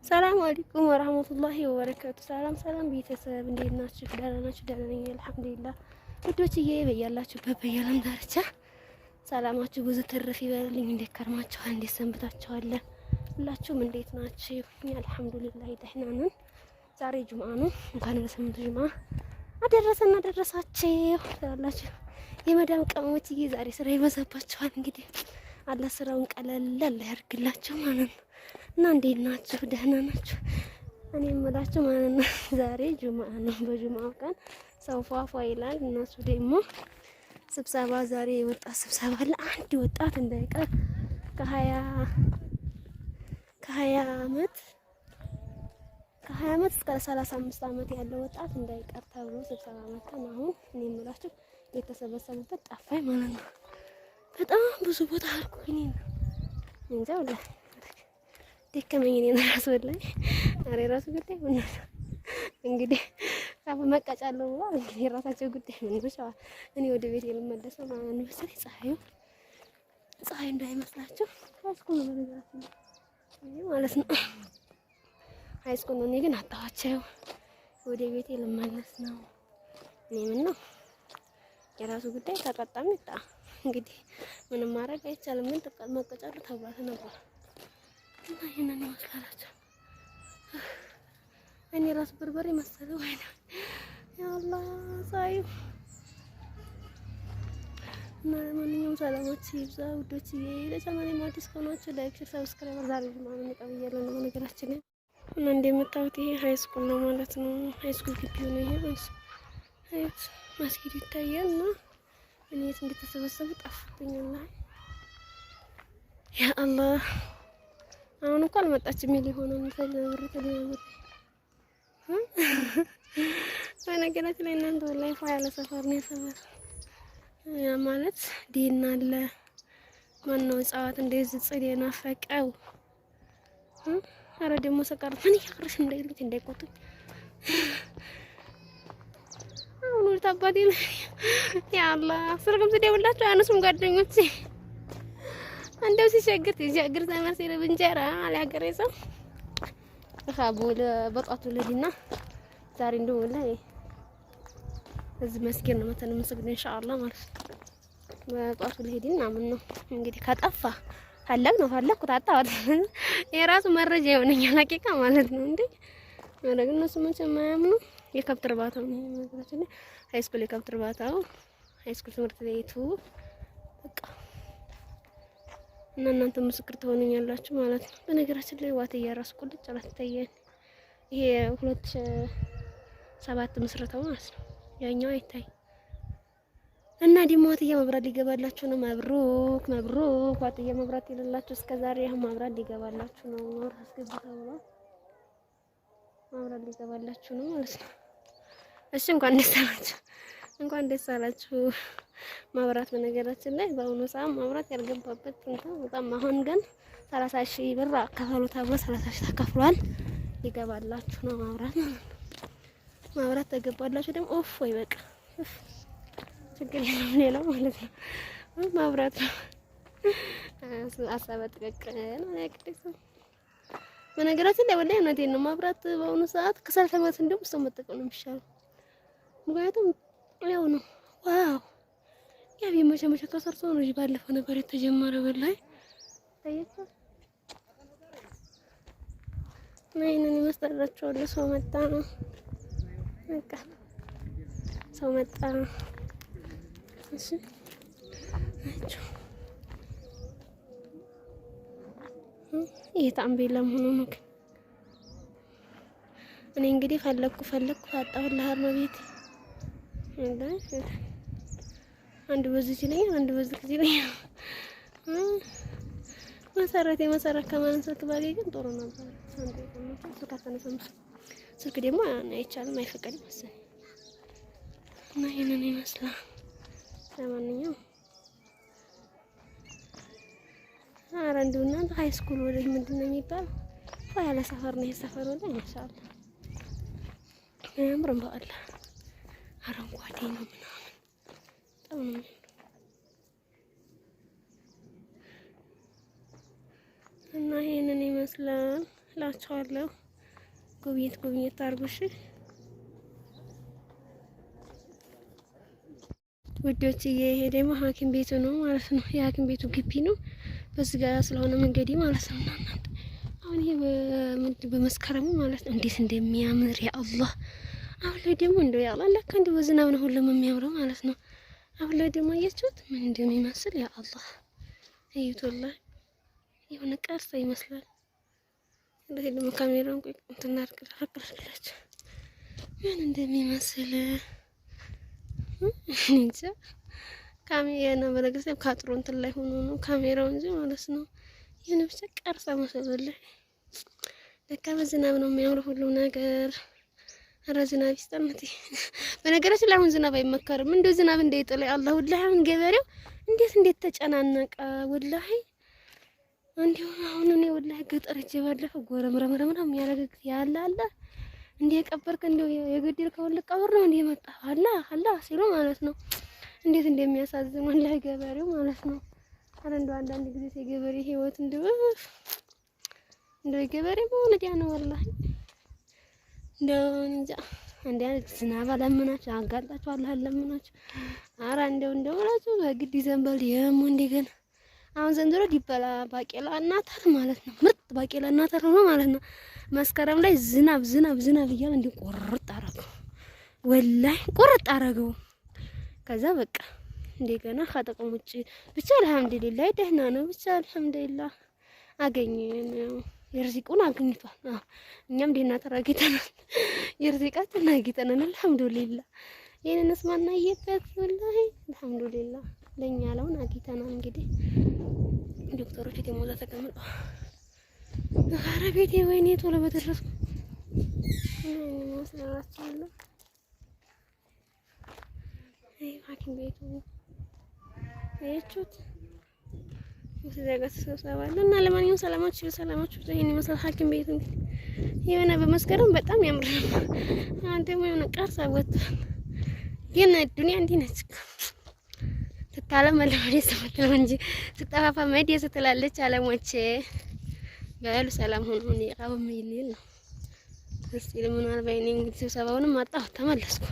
ሰላም አለይኩም ወራህመቱላሂ ወበረካቱ። ሰላም ቤተሰብ እንዴት ናችሁ? ደህና ናችሁ? ደህና ነኝ አልሐምዱሊላህ። ውዶችዬ በያላችሁበት በየዓለም ዳርቻ ሰላማችሁ ብዙ ትርፍ ይበልልኝ። እንዴት ከርማችኋል? እንዴት ሰንብታችኋል? ሁላችሁም እንዴት ናችሁ? እኛ አልሐምዱሊላህ ደህና ነን። ዛሬ ጁምአ ነው። እንኳን ለሳምንቱ ጁምአ አደረሳችሁ ትላላችሁ የመዳም ቀሞችዬ። ዛሬ ስራ ይበዛባችኋል። እንግዲህ አላህ ስራውን ቀለል ያርግላችሁ ማለት ነው። እና እንዴት ናችሁ? ደህና ናችሁ? እኔ የምላችሁ ማለት ነው ዛሬ ጁምአ ነው። በጁምአው ቀን ሰው ፏፏ ይላል። እነሱ ደግሞ ስብሰባ ዛሬ የወጣት ስብሰባ አለ። አንድ ወጣት እንዳይቀር ከ20 አመት እስከ 35 አመት ያለው ወጣት እንዳይቀር ተብሎ ስብሰባ መጣን። አሁን እኔ የምላችሁ የተሰበሰቡበት ጠፋኝ ማለት ነው። በጣም ብዙ ቦታ አልኩኝ እንጃ ወላሂ ደከመኝ። እኔ ራሱ ወላሂ ዛሬ ራሱ ጉዳይ ምን ነው እንግዲህ ካፈ መቀጫለሁ ብሏል። እንግዲህ የራሳቸው ጉዳይ ምን ነው። እኔ ወደ ቤት ልመለስ ነው ማለት ነው። መሰለኝ ፀሐዩ እንዳይመስላችሁ ሃይስኩል ነው ማለት ነው። ሃይስኩል ነው። እኔ ግን አጣኋቸው። ወደ ቤቴ ልመለስ ነው። እኔ ምን ነው የራሱ ጉዳይ ተቀጣሚ ይጣ እንግዲህ ምንም ማድረግ አይቻልም። ምን መቀጫለሁ ተብሏት ነበር እና ይሄንን ይመስላችሁ። እኔ ራስ በርበሬ መሰለው ወይ ነው ያአላህ ሳይ እና ማንኛውም ሰላማችሁ ይብዛ ውዶችዬ። ለቻናሌ አዲስ ከሆናችሁ ላይክ፣ ሼር፣ ሰብስክራይብ ዛሬ ማለት ነው ነው ነገራችን ላይ እና እንደምታዩት ይሄ ሃይስኩል ነው ማለት ነው። ሃይስኩል ግቢው ነው ይሄ አይት መስጊድ ይታያል። እና እኔ የት እንደተሰበሰቡ ጠፍቶኛል። ያ አላህ አሁን እንኳን አልመጣችም የሚል ይሆናል። ተደብር በነገራችን ላይ እናንተ ወላሂ ፋ ያለ ሰፈር ነው ሰፈር ያ ማለት ዲና አለ ማነው ጻዋት እንደዚህ ጽድ የናፈቀው አረ ደግሞ ሰቀር ምን ያቅርሽ እንዳይሉት እንዳይቆጡኝ አሁን ወጣ አባቴ ያ አላህ ስልክም ስደውላችሁ አያነሱም ጓደኞቼ። እንደው ሲቸግር ተመርሴ ለብንጀራ አለሀገሬ ሰው ኻቡል በጧቱ ለዲና ዛሬ እንደው ወላሂ እዚህ መስጊድ ነው መተን መስጊድ ኢንሻአላህ ማለት ነው። በጧቱ ለዲና ምን ነው እንግዲህ ከጠፋ ፈለኩ ታጣሁት። የራሱ መረጃ ይሆነኛል ሐቂቃ ማለት ነው። እንዴ ማለት እነሱ መቼም ማያምኑ የከብት እርባታው ነው ነገራችን ላይ ሃይስኩል የከብት እርባታው ሃይስኩል ትምህርት ቤቱ በቃ እና እናንተ ምስክር ትሆኑኛላችሁ ማለት ነው። በነገራችን ላይ ዋትያ ራሱ ቁልጭ አላት ይታያል። ይሄ 2007 ምስረታው ማለት ነው። ያኛው አይታይ እና ደግሞ ዋትያ መብራት ሊገባላችሁ ነው። መብሩክ ዋትያ መብራት የሌላችሁ እስከዛሬ አሁን መብራት ሊገባላችሁ ነው። መብራት አስገብተው ነው መብራት ሊገባላችሁ ነው ማለት ነው። እሺ እንኳን ደስ አላችሁ መብራት። በነገራችን ላይ በአሁኑ ሰዓት መብራት ያልገባበት እንትን በጣም አሁን ግን 30,000 ብር አከፋሉ ተብሎ 30,000 ተከፍሏል። ሊገባላችሁ ነው መብራት ተገባላችሁ ደግሞ ኦፍ ወይ በቃ ችግር የለም ሌላው ማለት ነው መብራት ነው። አሳበ ተቀቀለ ነው ያቅደስ። በነገራችን ላይ ወላሂ እውነቴን ነው መብራት በአሁኑ ሰዓት ከሰልተማት እንደውም ሰው መጠቀም ነው የሚሻለው። ምክንያቱም ያው ነው ዋው ያ ቢመቸመቸ ከሰርቶ ነው እንጂ ባለፈው ነበር የተጀመረ በላይ ታየት ነይነን ይመስላችኋል። ሰው መጣ ነው በቃ ሰው መጣ። እሺ ይሄ ታምቤላ ሆኖ ነው። እኔ እንግዲህ ፈለኩ አጣሁ ለሀር ነው ቤት አንድ በዚህ ይለኛል አንድ በዚህ ይለኛል። መሰረት ከማንሳት ባገኝ ግን ጥሩ ነበር። አንዴ ስልክ ደግሞ አይቻልም አይፈቀድም መሰለኝ። እና ይሄንን ይመስላል። ለማንኛውም ኧረ እንደው እናንተ ሃይስኩል ወደ ምንድን ነው የሚባለው ያለ ሰፈር ነው የሰፈር ወደ ኢንሻአላህ ያምርም በአላ አረንጓዴ ነው ምናምን እና ይሄንን ይመስላል። እላችኋለሁ። ጉብኝት አድርጉ እሺ ውዶች። ይሄ ደግሞ ሐኪም ቤቱ ነው ማለት ነው። የሐኪም ቤቱ ግቢ ነው። በዚህ ጋር ስለሆነ መንገዴ ማለት ነው። እና አሁን ይሄ በመስከረሙ ማለት ነው እንዴት እንደሚያምር ያ አላህ። አሁን ላይ ደግሞ እንደው ያ አላህ ለካ እንደው በዝናብ ነው ሁሉም የሚያምረው ማለት ነው። አሁን ላይ ደግሞ አያችሁት ምን እንደሚመስል ያ አላህ እዩት። ወላሂ የሆነ ቀርጻ ይመስላል። እንደዚህ ደግሞ ካሜራውን ቆይ እንትን አድርግላችሁ ምን እንደሚመስል እንጃ። ካሜራ በነገራችን ላይ ካጥሩ እንትን ላይ ሆኖ ነው ካሜራው እንጂ ማለት ነው። ይሄን ብቻ ቀርጻ መሰለኝ። ለካ በዝናብ ነው የሚያምረው ሁሉ ነገር። ኧረ ዝናብ ይስጠንት። በነገራችን ላይ አሁን ዝናብ አይመከርም። እንደው ዝናብ እንዳይጥል አላህ ወላሂ። አሁን ገበሬው እንዴት ተጨናነቀ ወላሂ። እንደው አሁን እኔ ወላሂ ገጠር ሂጅ ባለፈው ጎረምረምረም ያረጋግ ያለ አለ እንዴ የቀበርክ እንደው የገደልከው ልቀብር ነው እንዴ መጣ አላ ሲሉ ማለት ነው። እንዴት እንደሚያሳዝን ወላሂ ገበሬው ማለት ነው። አረ እንደው አንዳንድ ጊዜ የገበሬ ህይወት እንደው የገበሬ በእውነት ያ ነው ወላሂ። እንደው እንጃ አንዴ ዝናብ አለምናችሁ አጋጣችሁ አላህ አለምናችሁ። አረ እንደው ብላችሁ በግድ ይዘንበል የሙ እንደገና አሁን ዘንድሮ ዲበላ ባቄላ እናታር ማለት ነው። ምርጥ ባቄላ እናታር ነው ማለት ነው። መስከረም ላይ ዝናብ እያለ እንዲህ ቆርጥ አረገው ወላሂ ቆርጥ አረገው። ከዛ በቃ እንደገና ከጥቅም ውጪ ብቻ አልሐምዱሊላህ ደህና ነው። ብቻ አልሐምዱሊላህ አገኘን የርዚቁን አግኝቷል። እኛም ደህና ተራጊተናል። የርዚቃችን አግኝተናል አልሐምዱሊላህ። ይሄንንስ ማናየበት ወላሂ አልሐምዱሊላህ ለኛ ያለውን አግኝተናል። እንግዲህ ዶክተሮች የተሞላ ተቀምጠው ኧረ ቤቴ ወይኔ ቶሎ በደረስኩ ነው። አይ ሐኪም ቤቱ አያችሁት ወደዛ ተሰብሰባ እና ለማንኛውም ሰላማችሁ ይሄን ይመስላል ሐኪም ቤቱ። እንግዲህ የሆነ በመስከረም በጣም ያምር ነበር። አንተ የሆነ ቀርሳ ወጥቷል። ግን ዱንያ እንዲህ ነች እኮ ትታለም ለወዴት ተመተው እንጂ ትጠፋፋ መዲያ ስትላለች አለሞቼ በሉ ሰላም ሆኖ ነው ይቃወም ይልል ነው። እስቲ ለምን አልባይኔ እንግዲህ ስብሰባውንም አጣሁ ተመለስኩ።